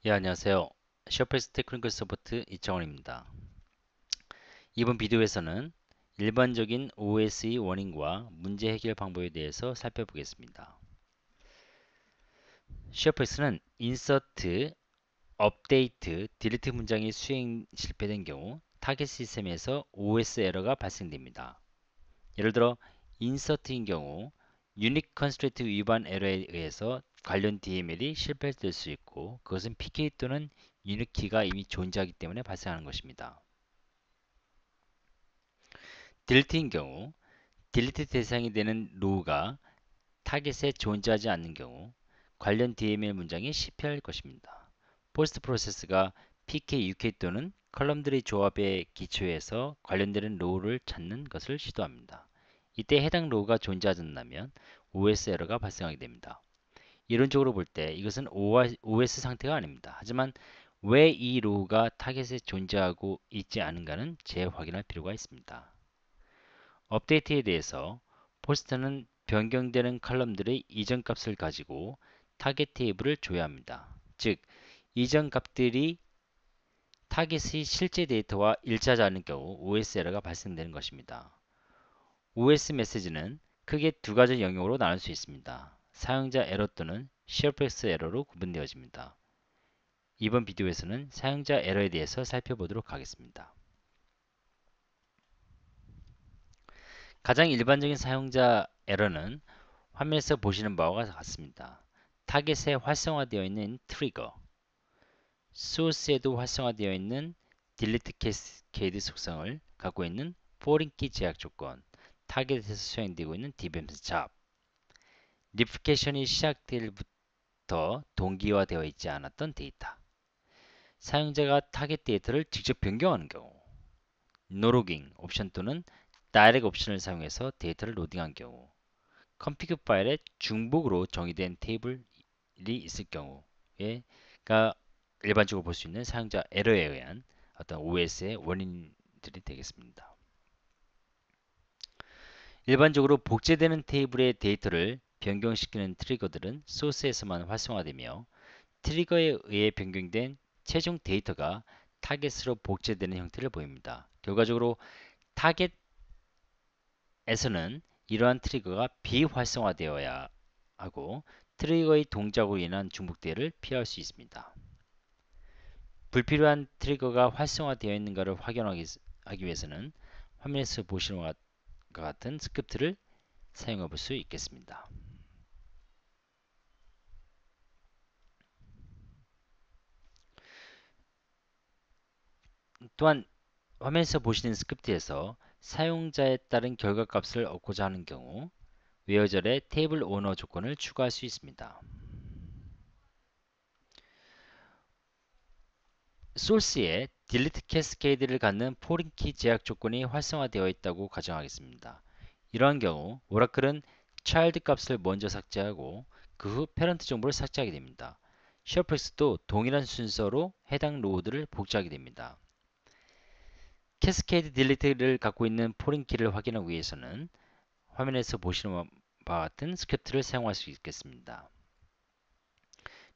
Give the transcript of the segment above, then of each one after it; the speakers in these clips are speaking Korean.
예, 안녕하세요. 셰어패스 테크니컬 서포트 이창원입니다. 이번 비디오에서는 일반적인 OS의 원인과 문제 해결 방법에 대해서 살펴보겠습니다. 셰어패스는 인서트, 업데이트, 딜리트 문장이 수행 실패된 경우 타겟 시스템에서 OS 에러가 발생됩니다. 예를 들어 인서트인 경우 유닉 컨스트레이트 위반 에러에 의해서 관련 DML이 실패될 수 있고, 그것은 PK 또는 유닉 키가 이미 존재하기 때문에 발생하는 것입니다. 딜리트인 경우 딜리트 대상이 되는 로우가 타겟에 존재하지 않는 경우 관련 DML 문장이 실패할 것입니다. 포스트 프로세스가 PK, UK 또는 컬럼들의 조합에 기초해서 관련되는 로우를 찾는 것을 시도합니다. 이때 해당 로우가 존재하지 않는다면 OS 에러가 발생하게 됩니다. 이론적으로 볼 때 이것은 OS 상태가 아닙니다. 하지만 왜 이 로우가 타겟에 존재하고 있지 않은가는 재확인할 필요가 있습니다. 업데이트에 대해서 포스트는 변경되는 컬럼들의 이전 값을 가지고 타겟 테이블을 조회합니다. 즉, 이전 값들이 타겟의 실제 데이터와 일치하지 않는 경우 OS 에러가 발생되는 것입니다. OS 메시지는 크게 두 가지 영역으로 나눌 수 있습니다. 사용자 에러 또는 셰어패스 에러로 구분되어집니다. 이번 비디오에서는 사용자 에러에 대해서 살펴보도록 하겠습니다. 가장 일반적인 사용자 에러는 화면에서 보시는 바와 같습니다. 타겟에 활성화되어 있는 트리거, 소스에도 활성화되어 있는 딜리트 캐스케이드 속성을 갖고 있는 포린키 제약 조건, 타겟에서 수행되고 있는 DBMS 잡, 리플리케이션이 시작될 부터 동기화되어 있지 않았던 데이터, 사용자가 타겟 데이터를 직접 변경하는 경우, 노로깅 옵션 또는 다이렉 옵션을 사용해서 데이터를 로딩한 경우, 컴피그 파일에 중복으로 정의된 테이블이 있을 경우에가 일반적으로 볼 수 있는 사용자 에러에 의한 어떤 OS의 원인들이 되겠습니다. 일반적으로 복제되는 테이블의 데이터를 변경시키는 트리거들은 소스에서만 활성화되며, 트리거에 의해 변경된 최종 데이터가 타겟으로 복제되는 형태를 보입니다. 결과적으로 타겟에서는 이러한 트리거가 비활성화되어야 하고 트리거의 동작으로 인한 중복되를 피할 수 있습니다. 불필요한 트리거가 활성화되어 있는가를 확인하기 위해서는 화면에서 보시는 것과 같은 스크립트를 사용해 볼 수 있겠습니다. 또한 화면에서 보시는 스크립트에서 사용자에 따른 결과값을 얻고자 하는 경우 웨어절에 테이블 오너 조건을 추가할 수 있습니다. 소스에 딜리트 캐스케이드를 갖는 포린키 제약 조건이 활성화되어 있다고 가정하겠습니다. 이러한 경우 오라클은 차일드 값을 먼저 삭제하고 그 후 페런트 정보를 삭제하게 됩니다. 셰어프렉스도 동일한 순서로 해당 로우들을 복제하게 됩니다. 캐스케이드 딜리트를 갖고 있는 포린키를 확인하기 위해서는 화면에서 보시는 바와 같은 스크립트를 사용할 수 있겠습니다.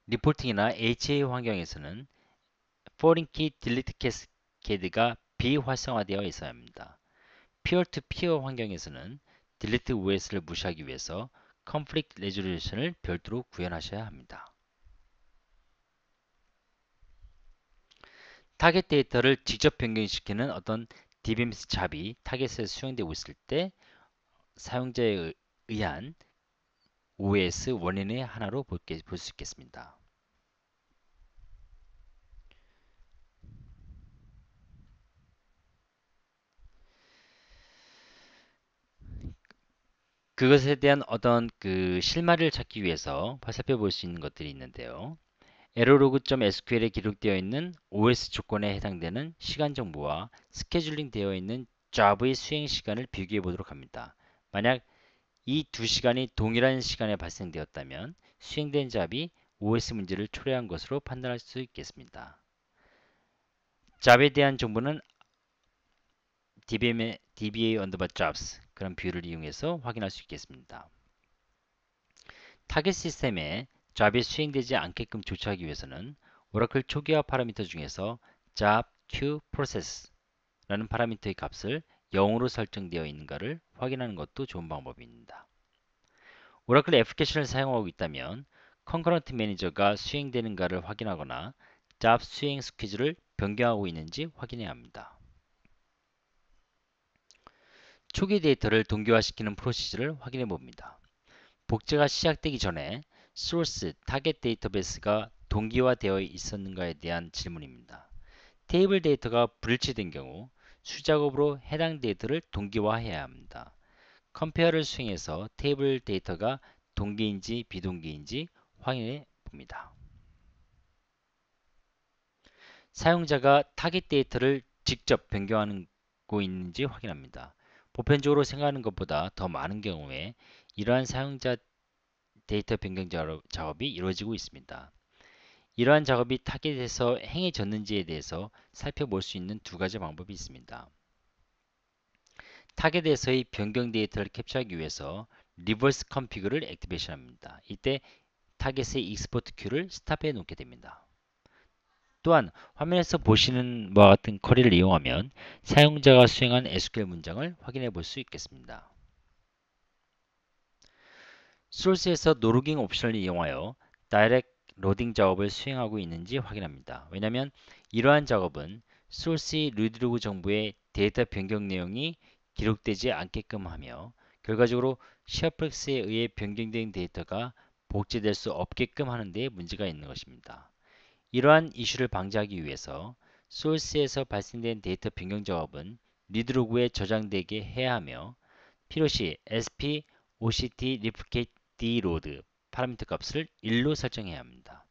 리포팅이나 HA 환경에서는 포린키 딜리트 캐스케이드가 비활성화되어 있어야 합니다. 피어-투-피어 환경에서는 딜리트 OS를 무시하기 위해서 컨플릭트 레졸루션을 별도로 구현하셔야 합니다. 타겟 데이터를 직접 변경시키는 어떤 DBMS 잡이 타겟에 수행되고 있을 때 사용자에 의한 OS 원인의 하나로 볼 수 있겠습니다. 그것에 대한 어떤 실마리를 찾기 위해서 살펴볼 수 있는 것들이 있는데요. 에러로그.sql에 기록되어 있는 OS 조건에 해당되는 시간 정보와 스케줄링 되어 있는 잡의 수행 시간을 비교해 보도록 합니다. 만약 이 두 시간이 동일한 시간에 발생되었다면 수행된 잡이 OS 문제를 초래한 것으로 판단할 수 있겠습니다. 잡에 대한 정보는 DBA underbar jobs 그런 뷰를 이용해서 확인할 수 있겠습니다. 타겟 시스템에 잡이 수행되지 않게끔 조치하기 위해서는 오라클 초기화 파라미터 중에서 job queue process라는 파라미터의 값을 0으로 설정되어 있는가를 확인하는 것도 좋은 방법입니다. 오라클 애플리케이션을 사용하고 있다면 컨커런트 매니저가 수행되는가를 확인하거나 job 수행 스케줄을 변경하고 있는지 확인해야 합니다. 초기 데이터를 동기화시키는 프로시저를 확인해 봅니다. 복제가 시작되기 전에 source, 타겟 데이터베이스가 동기화되어 있었는가에 대한 질문입니다. 테이블 데이터가 불일치된 경우 수작업으로 해당 데이터를 동기화해야 합니다. 컴페어를 수행해서 테이블 데이터가 동기인지 비동기인지 확인해 봅니다. 사용자가 타겟 데이터를 직접 변경하고 있는지 확인합니다. 보편적으로 생각하는 것보다 더 많은 경우에 이러한 사용자 데이터 변경 작업이 이루어지고 있습니다. 이러한 작업이 타겟에서 행해졌는지에 대해서 살펴볼 수 있는 두 가지 방법이 있습니다. 타겟에서의 변경 데이터를 캡처하기 위해서 리버스 컨피그를 액티베이션합니다. 이때 타겟의 익스포트 큐를 스탑해 놓게 됩니다. 또한 화면에서 보시는 바와 같은 쿼리를 이용하면 사용자가 수행한 SQL 문장을 확인해 볼 수 있겠습니다. 소스에서 노로깅 옵션을 이용하여 다이렉트 로딩 작업을 수행하고 있는지 확인합니다. 왜냐하면 이러한 작업은 소스의 리드로그 정보의 데이터 변경 내용이 기록되지 않게끔 하며 결과적으로 셰어플렉스에 의해 변경된 데이터가 복제될 수 없게끔 하는 데 문제가 있는 것입니다. 이러한 이슈를 방지하기 위해서 소스에서 발생된 데이터 변경 작업은 리드로그에 저장되게 해야 하며 필요시 sp oct replicate dload 파라미터 값을 1로 설정해야 합니다.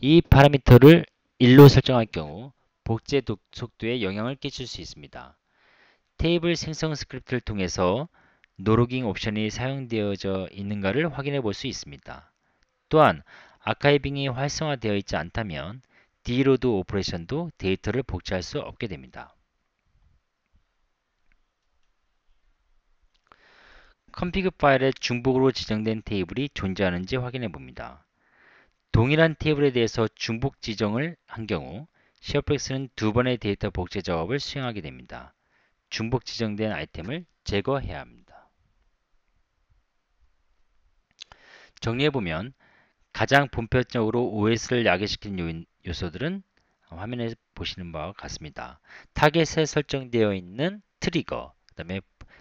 이 파라미터를 1로 설정할 경우 복제 속도에 영향을 끼칠 수 있습니다. 테이블 생성 스크립트를 통해서 노로깅 옵션이 사용되어져 있는가를 확인해 볼 수 있습니다. 또한 아카이빙이 활성화되어 있지 않다면 dload 오퍼레이션도 데이터를 복제할 수 없게 됩니다. config 파일에 중복으로 지정된 테이블이 존재하는지 확인해 봅니다. 동일한 테이블에 대해서 중복 지정을 한 경우 셰어플렉스는 두 번의 데이터 복제 작업을 수행하게 됩니다. 중복 지정된 아이템을 제거해야 합니다. 정리해보면 가장 본편적으로 OS를 야기시키는 요소들은 화면에 보시는 바와 같습니다. 타겟에 설정되어 있는 트리거, 그 다음에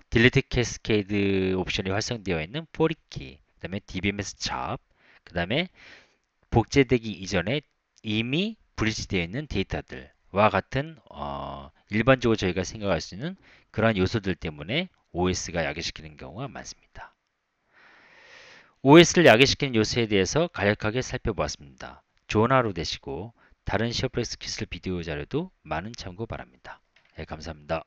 딜리트 캐스케이드 옵션이 활성되어 있는 포리키, 그 다음에 DBMS 잡, 그 다음에 복제되기 이전에 이미 브리지되어 있는 데이터들과 같은 일반적으로 저희가 생각할 수 있는 그러한 요소들 때문에 OS가 야기시키는 경우가 많습니다. OS를 야기시키는 요소에 대해서 간략하게 살펴보았습니다. 좋은 하루 되시고 다른 시어플렉스 기술 비디오 자료도 많은 참고 바랍니다. 네, 감사합니다.